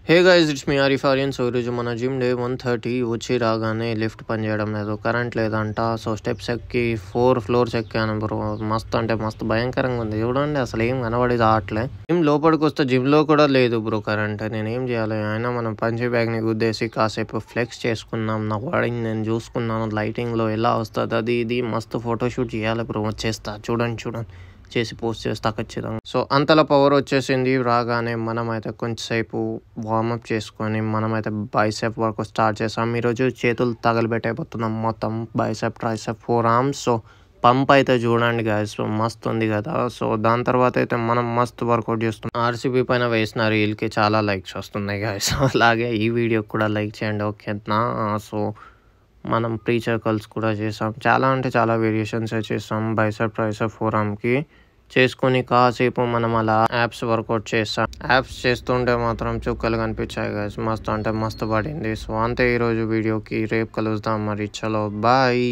Hey guys, it's me Arif Aryan. So ఈరోజు మన gym day 1:30 వచ్చి రాగానే లిఫ్ట్ పనిచేయడం లేదు, కరెంట్ లేదంట. సో స్టెప్స్ ఎక్కి 4 ఫ్లోర్స్ ఎక్కాను బ్రో. మస్తు అంటే మస్తు భయంకరంగా ఉంది. చూడండి, అసలు ఏం కనబడి రావట్లే. జిమ్ లోపలికి వస్తే జిమ్లో కూడా లేదు బ్రో కరెంట్. నేనేం చేయాలి? అయినా మనం పంచే బ్యాగ్ని గుద్దేసి కాసేపు ఫ్లెక్స్ చేసుకున్నాం. నా బాడీని నేను చూసుకున్నాను. లైటింగ్లో ఎలా వస్తుంది అది ఇది మస్తు ఫోటోషూట్ చేయాలి బ్రో. వచ్చేస్తా, చూడండి చేసి పోస్ట్ చేస్తా ఖచ్చితంగా. సో అంతలా పవర్ వచ్చేసింది. రాగానే మనమైతే కొంచెంసేపు వార్మప్ చేసుకొని మనమైతే బైసెప్ వర్క్ స్టార్ట్ చేసాం. ఈరోజు చేతులు తగలబెట్టైపోతున్నాం మొత్తం. Bicep, tricep, 4 arms. So pump అయితే చూడండి గాయస్, మస్తు ఉంది కదా. సో దాని తర్వాత అయితే మనం మస్తు వర్కౌట్ చేస్తున్నాం. ఆర్సీబీ పైన వేసిన రీల్కి చాలా లైక్స్ వస్తున్నాయి గాయస్. అలాగే ఈ వీడియోకి కూడా లైక్ చేయండి, ఓకేనా. సో మనం ప్రీ సర్కిల్స్ కూడా చేసాం. చాలా అంటే చాలా వేరియేషన్స్ చేసాం. బైసెప్, ట్రైసెప్, 4 ఆర్మ్కి చేసుకొని కాసేపు మనం అలా యాప్స్ వర్కౌట్ చేస్తాం. యాప్స్ చేస్తుంటే మాత్రం చుక్కలు కనిపించాయి గాయస్. మస్తు అంటే మస్తు పడింది. సో అంతే ఈరోజు వీడియోకి. రేపు కలుద్దాం మరి. చలో బాయ్.